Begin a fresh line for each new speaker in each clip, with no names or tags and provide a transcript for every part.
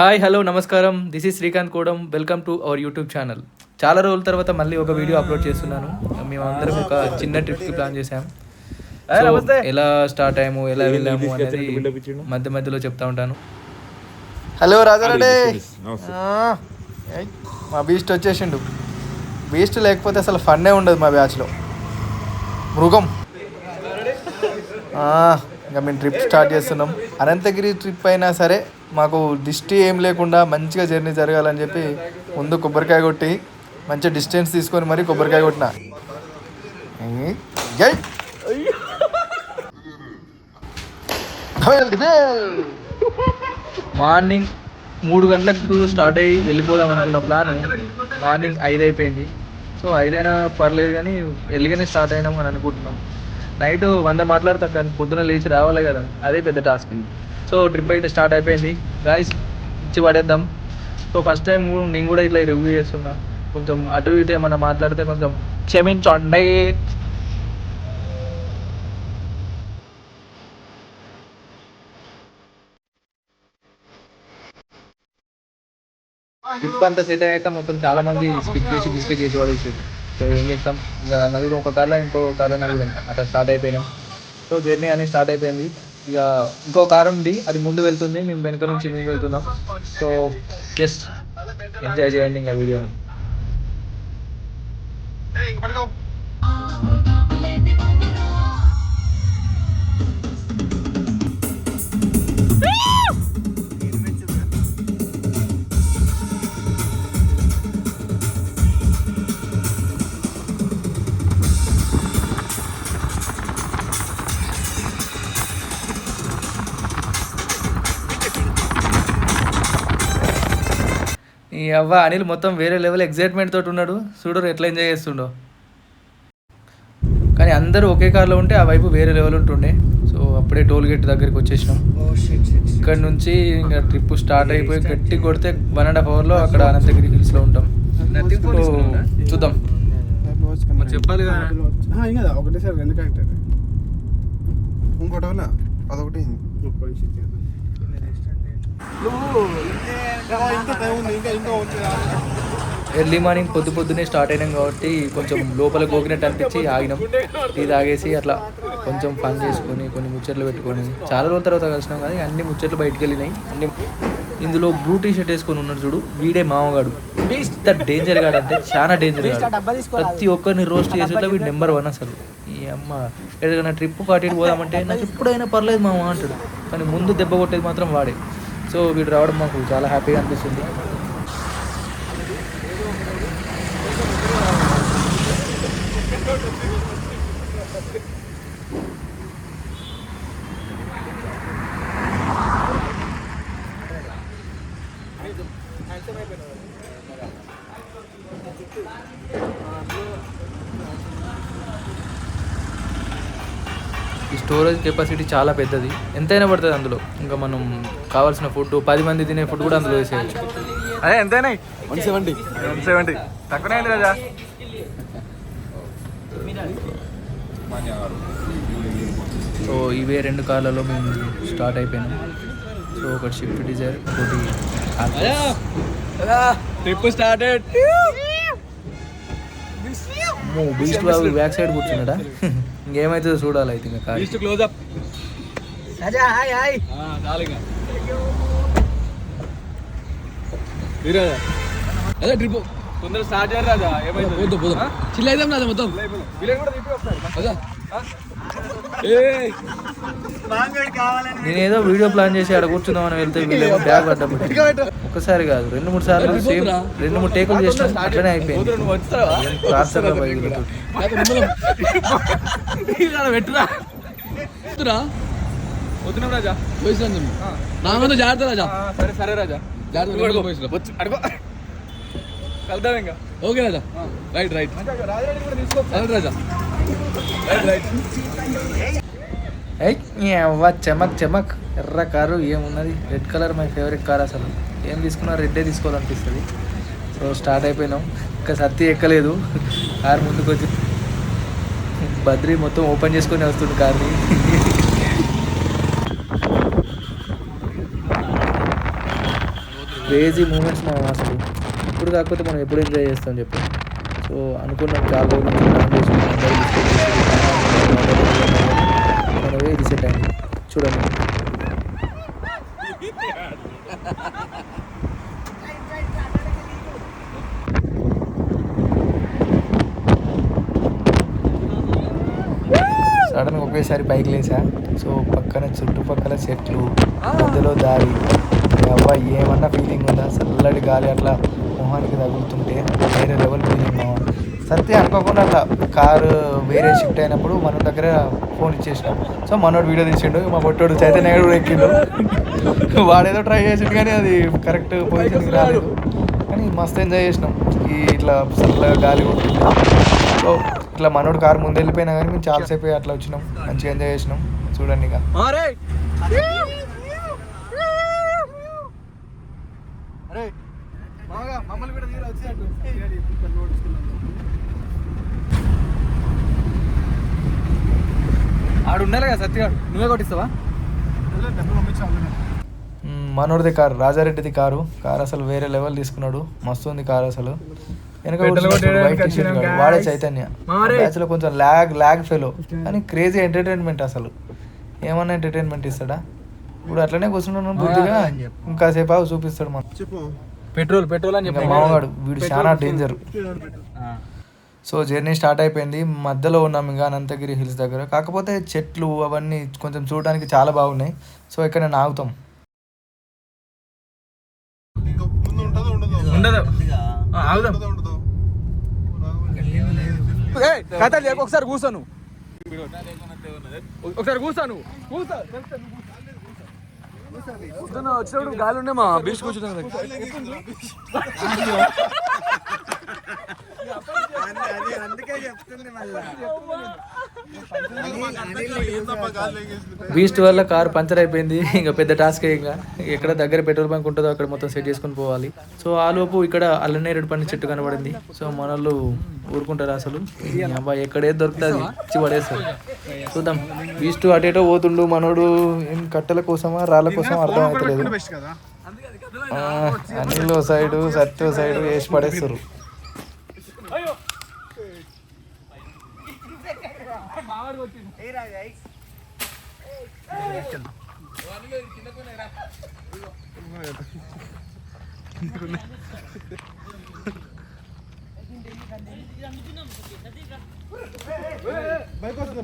Hi hello నమస్కారం, this is Srikanth Kodam. Welcome to our YouTube channel. చాలా రోజుల తర్వాత మళ్ళీ ఒక వీడియో అప్లోడ్ చేస్తున్నాను. మేము అందరం ఒక చిన్న ట్రిప్కి ప్లాన్ చేసాం. సో ఎలా స్టార్ట్ అయ్యాము, ఎలా వెళ్ళాము అనేది మధ్య మధ్యలో చెప్తా ఉంటాను. హలో రాజారెడ్డి, మా బీస్ట్ వచ్చేసిండు. బీస్ట్ లేకపోతే అసలు ఫన్నే ఉండదు మా బ్యాచ్లో. మృగం. ఇంకా మేము ట్రిప్ స్టార్ట్ చేస్తున్నాం. అనంతగిరి ట్రిప్ అయినా సరే మాకు దిష్టి ఏం లేకుండా మంచిగా జర్నీ జరగాలని చెప్పి ముందు కొబ్బరికాయ కొట్టి మంచి డిస్టెన్స్ తీసుకొని మరీ కొబ్బరికాయ కొట్టిన. మార్నింగ్ 3 గంటలకు స్టార్ట్ అయ్యి వెళ్ళిపోదామని అన్న ప్లాన్ మార్నింగ్ 5 అయిపోయింది. సో 5 అయినా పర్లేదు కానీ ఎల్లిగానే స్టార్ట్ అయినాం అని అనుకుంటున్నాం. నైట్ 100 మాట్లాడతాం కానీ పొద్దున లేచి రావాలి కదా, అదే పెద్ద టాస్క్. సో ట్రిప్ అయితే స్టార్ట్ అయిపోయింది గాయ్స్, ఇచ్చి పడేద్దాం. సో ఫస్ట్ టైం నేను కూడా ఇట్లా రివ్యూ చేస్తున్నా. కొంచెం అటు ఇటు ఏమన్నా మాట్లాడితే కొంచెం క్షమించండి. ట్రిప్ అంతా సెట్ అయ్యాక మొత్తం చాలా మంది స్పిక్ చేసి పడేసారు. సో ఏం చేస్తాం, ఇక నలుగురు ఒక కార్లో ఇంకో కార్లో నలుగురు అట్లా స్టార్ట్ అయిపోయినాం. సో జర్నీ అనేది స్టార్ట్ అయిపోయింది. ఇక ఇంకో కారు ఉంది, అది ముందు వెళ్తుంది, మేము వెనుక నుంచి మేము వెళ్తున్నాం. సో జస్ట్ ఎంజాయ్ చేయండి ఇంకా వీడియోని. ఈ అవ్వ అనిల్ మొత్తం వేరే లెవెల్ ఎగ్జైట్మెంట్ తోటి ఉన్నాడు. చూడరు ఎట్లా ఎంజాయ్ చేస్తుండో. కానీ అందరూ ఒకే కార్లో ఉంటే ఆ వైపు వేరే లెవెల్ ఉంటుండే. సో అప్పుడే టోల్ గేట్ దగ్గరికి వచ్చేసినాం. ఇక్కడ నుంచి ఇంకా ట్రిప్ స్టార్ట్ అయిపోయి గట్టి కొడితే 1.5 అవర్లో అక్కడ అనంతగిరి హిల్స్లో ఉంటాం. చూద్దాం. చెప్పాలి కదా ఒకటేసారి ఎందుకంటే ఇంకోటి అదొకటి ఎర్లీ మార్నింగ్ పొద్దున్నే స్టార్ట్ అయినాం కాబట్టి కొంచెం లోపల గోకినట్టు అనిపించి ఆగినాం. టీ తాగేసి అట్లా కొంచెం ఫన్ చేసుకొని కొన్ని ముచ్చట్లు పెట్టుకొని చాలా రోజుల తర్వాత కలిసినాం. కానీ అన్ని ముచ్చట్లు బయటకు వెళ్ళినాయి. అన్ని ఇందులో బ్లూ టీ షర్ట్ వేసుకొని ఉన్నాడు చూడు, వీడే మామగాడు. ఇంత డేంజర్ గాడు అంటే చాలా డేంజర్ గాడు. ప్రతి ఒక్కరిని రోస్ట్ చేసేటో వీడు నెంబర్ 1 అసలు. ఈ అమ్మ ఎక్కడికైనా ట్రిప్ పార్టీకి పోదామంటే నాకు ఎప్పుడైనా పర్లేదు మామ అంటాడు, కానీ ముందు దెబ్బ కొట్టేది మాత్రం వాడే. సో వీడు రావడం మాకు చాలా హ్యాపీగా అనిపిస్తుంది. ఈ స్టోరేజ్ కెపాసిటీ చాలా పెద్దది, ఎంతైనా పడుతుంది అందులో. ఇంకా మనం కావాల్సిన ఫుడ్ 10 మంది తినే ఫుడ్ కూడా అందులో వేసేయచ్చు. అదే ఎంతైనా 170 తక్కువనే అయింది కదా. సో ఇవే 2 కార్లలో మేము స్టార్ట్ అయిపోయినాం. సో ఒకటి షిఫ్ట్ డిజైర్, ఒకటి ట్రిప్ స్టార్టెడ్. బీస్ట్ బాబు బ్యాక్ సైడ్ కూర్చున్నాడా, ఇంకేమైతుందో చూడాలి. అయితే ఇంకా
అదే ట్రిప్ తొందరగా స్టార్ట్ చేయాలి రాజా. ఏమైంది చిల్ అయిదాం రాజా మొత్తం.
నేనేదో వీడియో ప్లాన్ చేసి అక్కడ కూర్చుందామని వెళ్తే వీళ్ళేమో బ్యాగ్ పడ్డం. ఒకసారి కాదు 2-3 సార్లు సేమ్ 2-3 టేకులు చేసిన అట్లనే అయిపోయింది.
వద్దున్నాం రాజా, నా మీద జాగ్రత్త రాజా. సరే సరే రాజా, జాగ్రత్త కలుద్దాం ఇంకా. ఓకే రాజా, రైట్ రైట్ రాజా, రైట్.
చెమక్ చెమక్ ఎర్ర కారు ఏమున్నది, red colour my favourite car. అసలు ఏం తీసుకున్నా రెడ్డే తీసుకోవాలనిపిస్తుంది. సో స్టార్ట్ అయిపోయినాం. ఇంకా సత్తి ఎక్కలేదు, కారు ముందుకు వచ్చి బద్రి మొత్తం ఓపెన్ చేసుకొని వస్తుంది కార్ని. క్రేజీ మూమెంట్స్ మనం అసలు ఇప్పుడు కాకపోతే మనం ఎప్పుడు ఎంజాయ్ చేస్తాం చెప్పి. సో అనుకున్నాం చాలా రోజుల నుంచి ప్లాన్ చేసుకున్నాం, మనమే ఇది సెట్ అయింది చూడండి. సడన్గా ఒకేసారి బైక్ లేసా. సో పక్కన చుట్టుపక్కల చెట్లు, మధ్యలో దారి, అబ్బాయి ఏమన్నా ఫీలింగ్ ఉందా? చల్లటి గాలి అట్లా మొహానికి తగులుతుంటే వేరే లెవెల్ ఫీలింగ్. సత్య అనుకోకుండా అట్లా కారు వేరే షిఫ్ట్ అయినప్పుడు మన దగ్గర ఫోన్ ఇచ్చేసినాం. సో మనోడు వీడియో తీసిండు, మా పొట్టోడు చైతన్య కూడా ఎక్కిండు. వాడేదో ట్రై చేసిండు కానీ అది కరెక్ట్ పొజిషన్కి రాలేదు. కానీ మస్తు ఎంజాయ్ చేసినాం ఈ ఇట్లా చల్లగా గాలి కొట్టింది. సో ఇట్లా మనోడు కారు ముందు వెళ్ళిపోయినా కానీ మేము చాలాసేపు అట్లా వచ్చినాం, మంచిగా ఎంజాయ్ చేసినాం. చూడండి ఇక
ఆడు ఉండాలి కదా సత్యగాడు, నువ్వే కొట్టిస్తావా?
మనోడిది కారు, రాజారెడ్డిది కారు అసలు వేరే లెవెల్ తీసుకున్నాడు. మస్తు ఉంది కారు అసలు. వెనక వైట్ టీషర్ట్ వాడే చైతన్య. బ్యాచ్లో కొంచెం ల్యాగ్ ఫెలో కానీ క్రేజీ ఎంటర్టైన్మెంట్. అసలు ఏమన్నా ఎంటర్టైన్మెంట్ ఇస్తాడా? ఇప్పుడు అట్లనే కూర్చున్నాను బుద్ధిగా, ఇంకాసేపు చూపిస్తాడు మన
పెట్రోల్ అని చెప్పి
మామగాడు. వీడు చాలా డేంజర్. సో జర్నీ స్టార్ట్ అయిపోయింది. మధ్యలో ఉన్నాం ఇంకా అనంతగిరి హిల్స్ దగ్గర. కాకపోతే చెట్లు అవన్నీ కొంచెం చూడడానికి చాలా బాగున్నాయి. సో ఇక్కడ నేను ఆగుతాం.
కథలు చెప్పు, ఒకసారి కూర్చోను, ఒకసారి కూర్చోను. వచ్చినప్పుడు గాలి ఉండే మా బీచ్ కూర్చున్నాను.
బీస్ట్ వల్ల కారు పంచర్ అయిపోయింది. ఇంకా పెద్ద టాస్క్. ఇంకా ఎక్కడ దగ్గర పెట్రోల్ బంక్ ఉంటుందో అక్కడ మొత్తం సెట్ చేసుకుని పోవాలి. సో ఆలోపు ఇక్కడ అల్లనేరేడు పండు చెట్టు కనబడింది. సో మనోళ్ళు ఊరుకుంటారు అసలు. అబ్బాయి ఎక్కడేది దొరుకుతుంది ఇచ్చి పడేస్తారు. చూద్దాం. బీస్ట్ అటేటో పోతుండు. మనోడు ఏం కట్టెల కోసమా రాళ్ళ కోసమా అర్థం అవుతలేదు. అనిల్ సైడు సత్య సైడు వేసి పడేస్తారు.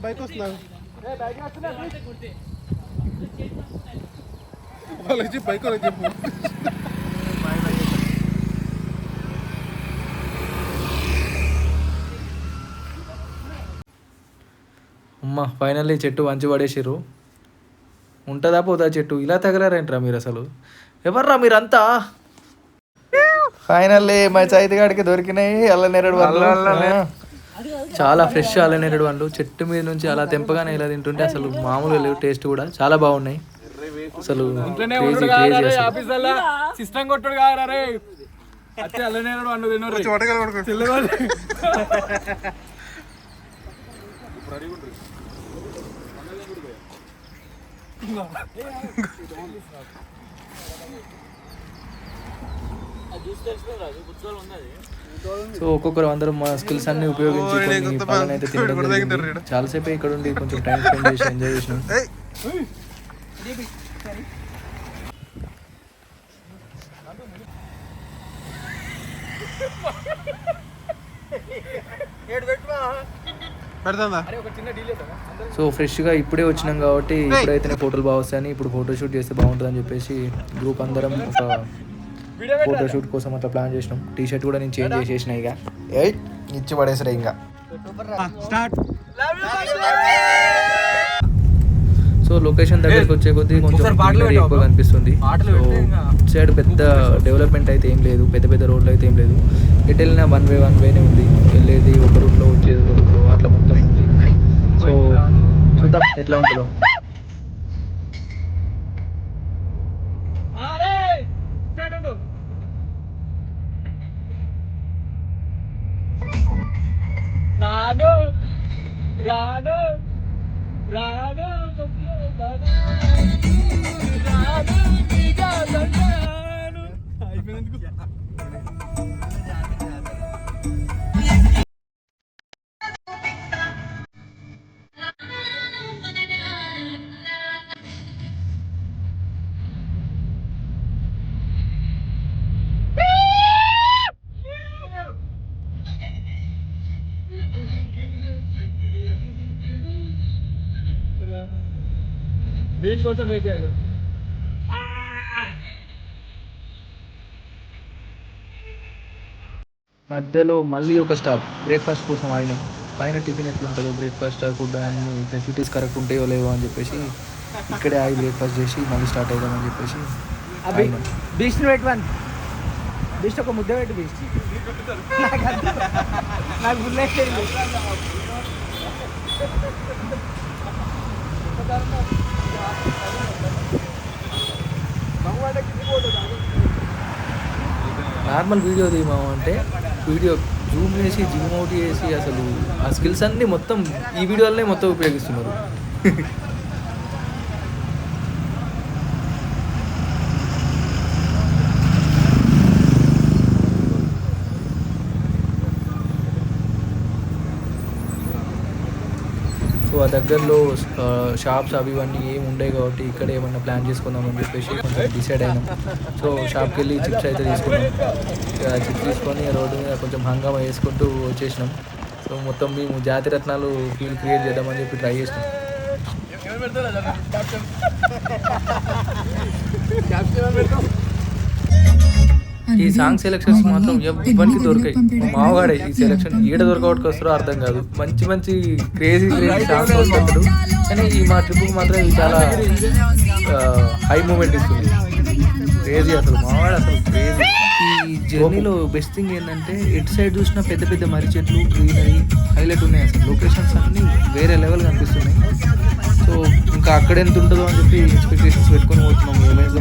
బైక్ వస్తున్నా వాళ్ళకి బైక్ చెప్పు.
అమ్మ ఫైనల్లీ చెట్టు వంచి పడేసిర్రు. ఉంటుందా పోతా చెట్టు? ఇలా తగలారేంట్రా మీరు అసలు? ఎవర్రా మీరంతా? ఫైనల్లీ మా చైతిగాడికి దొరికినాయి అల్లనేరేడు పండ్లు. చాలా ఫ్రెష్ అల్లనేరేడు పండ్లు చెట్టు మీద నుంచి అలా తెంపగానే ఇలా తింటుంటే అసలు మామూలుగా లేవు. టేస్ట్ కూడా చాలా బాగున్నాయి అసలు.
సిస్టమ్ కొట్టుడు కారే అల్లనేరేడు పండు తిన్నారు.
సో ఒక్కొక్కరు అందరం మా స్కిల్స్ అన్ని ఉపయోగించి కొన్ని పనులు అయితే తినడం జరిగింది. చాలాసేపు ఇక్కడ ఉండి కొంచెం టైం స్పెండ్ చేసి ఎంజాయ్ చేసినాం. సో ఫ్రెష్గా ఇప్పుడే వచ్చినాం కాబట్టి ఇప్పుడైతేనే ఫోటోలు బాగా వస్తాయని ఇప్పుడు ఫోటోషూట్ చేస్తే బాగుంటుంది అని చెప్పేసి గ్రూప్ అందరం ఒక ఫోటోషూట్ కోసం అట్లా ప్లాన్ చేసినాం. టీ షర్ట్ కూడా నేను చేంజ్ చేసేసిన. ఇక ఇచ్చి పడేసరా ఇంకా. సో లొకేషన్ దగ్గరికి వచ్చే కొద్దీ కొంచెం ఎక్కువ కనిపిస్తుంది. సో సైడ్ పెద్ద డెవలప్మెంట్ అయితే ఏం లేదు, పెద్ద పెద్ద రోడ్లు అయితే ఏం లేదు. ఎటు వెళ్ళినా వన్ వేనే ఉంది. వెళ్ళేది ఒక రూట్లో వచ్చేది ఒక రూట్లో అట్లా మొత్తం ఉంది. సో చూద్దాం ఎట్లా ఉంటుందో.
అయిపోయినందుకు
దీనికోసం వెయిట్ చేయాలి.
మధ్యలో మళ్ళీ ఒక స్టాప్ బ్రేక్ఫాస్ట్ కోసం ఆగినాం. పైన టిఫిన్ ఎట్లుంటుందో బ్రేక్ఫాస్ట్ ఫుడ్ అన్ని ఫెసిలిటీస్ కరెక్ట్ ఉంటాయో లేవో అని చెప్పేసి ఇక్కడే ఆగి బ్రేక్ఫాస్ట్ చేసి మళ్ళీ స్టార్ట్ అవుదామని చెప్పేసి ఆగినాం.
బీస్ట్ పెట్టుకోండి. బీస్ట్ ఒక ముద్ద పెట్టు. బీస్ట్ నాకు బుల్లెట్
నార్మల్ వీడియో తీయమాము అంటే వీడియో జూమ్ చేసి జూమ్ అవుట్ చేసి అసలు ఆ స్కిల్స్ అన్నీ మొత్తం ఈ వీడియోలనే మొత్తం ఉపయోగిస్తున్నారు. సో ఆ దగ్గరలో షాప్స్ అవి ఇవన్నీ ఏమి ఉండేవి కాబట్టి ఇక్కడ ఏమన్నా ప్లాన్ చేసుకుందామని చెప్పేసి కొంచెం డిసైడ్ అయినాం. సో షాప్కి వెళ్ళి చిప్స్ అయితే తీసుకున్నాం. చిప్స్ తీసుకొని రోడ్డు మీద కొంచెం హంగామా వేసుకుంటూ వచ్చేసినాం. సో మొత్తం మేము జాతిరత్నాలు ఫీల్ క్రియేట్ చేద్దామని చెప్పి ట్రై చేసినాం. ఈ సాంగ్ సెలెక్షన్స్ మాత్రం ఎవరికి దొరికాయి. మా మావగాడే ఈ సెలెక్షన్ ఈడ దొరకవడానికి వస్తారో అర్థం కాదు. మంచి మంచి క్రేజీ సాంగ్స్ వస్తాడు. కానీ ఈ మా ట్రిప్కి మాత్రం ఇది చాలా హై మూమెంట్ ఇస్తుంది. క్రేజీ అసలు మావాడు అసలు క్రేజీ. ఈ జర్నీలో బెస్ట్ థింగ్ ఏంటంటే ఎటు సైడ్ చూసినా పెద్ద పెద్ద మర్రి చెట్లు గ్రీనరీ హైలైట్ ఉన్నాయి. అసలు లొకేషన్స్ అన్నీ వేరే లెవెల్ కనిపిస్తున్నాయి. సో ఇంకా అక్కడ ఎంత ఉంటుందో అని చెప్పి ఎక్స్పెక్టేషన్స్ పెట్టుకొని పోతున్నాం. ఏమైందో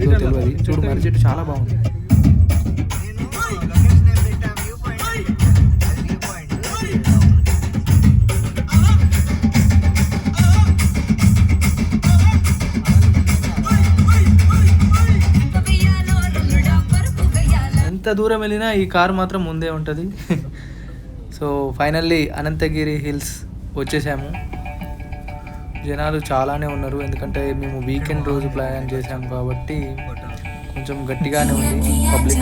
తెలియదు. చూడు మర్రి చెట్టు చాలా బాగుంది. ఎంత దూరం వెళ్ళినా ఈ కార్ మాత్రం ముందే ఉంటుంది. సో ఫైనల్లీ అనంతగిరి హిల్స్ వచ్చేసాము. జనాలు చాలానే ఉన్నారు, ఎందుకంటే మేము వీకెండ్ రోజు ప్లాన్ చేసాము కాబట్టి కొంచెం గట్టిగానే ఉంది పబ్లిక్.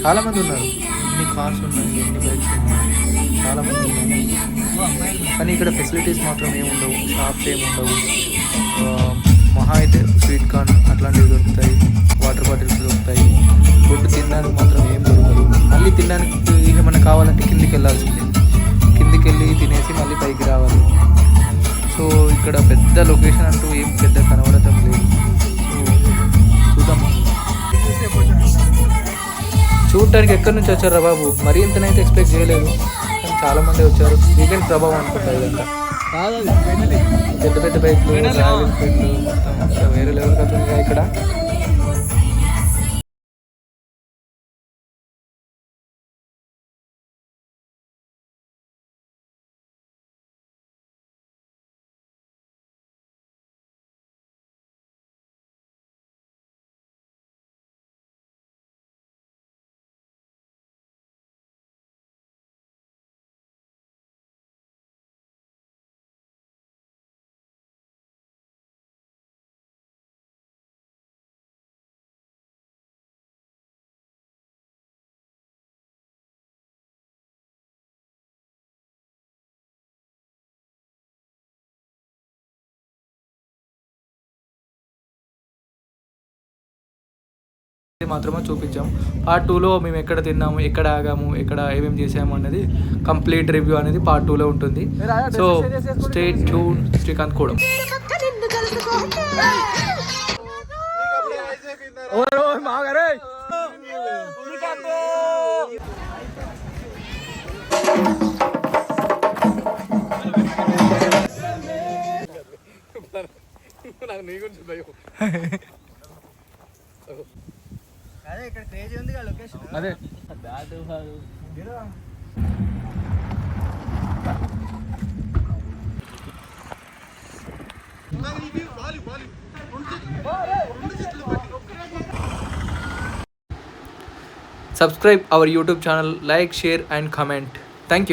చాలామంది ఉన్నారు. ఎన్ని కార్స్ ఉన్నాయి, ఎన్ని బైక్స్ ఉన్నాయి, చాలామంది ఉన్నారు. కానీ ఇక్కడ ఫెసిలిటీస్ మాత్రం ఏముండవు, షాప్స్ ఏముండవు. మహా అయితే స్వీట్ కార్న్ అట్లాంటివి దొరుకుతాయి, వాటర్ బాటిల్స్ దొరుకుతాయి. ఫుడ్ తినడానికి మాత్రం ఏం దొరకదు. మళ్ళీ తినడానికి ఏమైనా కావాలంటే కిందికి వెళ్ళాల్సిందే. కిందికి వెళ్ళి తినేసి మళ్ళీ పైకి రావాలి. సో ఇక్కడ పెద్ద లొకేషన్ అంటూ ఏం పెద్ద కనబడటం లేదు. సో చూద్దాం. చూడటానికి ఎక్కడి నుంచి వచ్చారా బాబు, మరీ ఇంతనైతే ఎక్స్పెక్ట్ చేయలేదు. కానీ చాలామంది వచ్చారు. వీకెండ్ ప్రభావం అనుకుంటా ఇదంతా. పెద్ద పెద్ద బైక్లు, రాయల్ ఎన్ఫీల్డ్లు మొత్తం వేరే లెవెల్ అవుతుంది ఇక్కడ. మాత్రమే చూపించాం. పార్ట్ 2లో మేము ఎక్కడ తిన్నాము, ఎక్కడ ఆగాము, ఎక్కడ ఏమేమి చేసాము అనేది కంప్లీట్ రివ్యూ అనేది పార్ట్ 2లో ఉంటుంది. So stay tune. శ్రీకాంత్ కూడా
నాకు నీ గురించి భయం.
అదే ఇక్కడ క్రేజీ ఉంది కదా లొకేషన్.
అదే
వాలీ
subscribe our YouTube channel, like, share and comment. Thank you.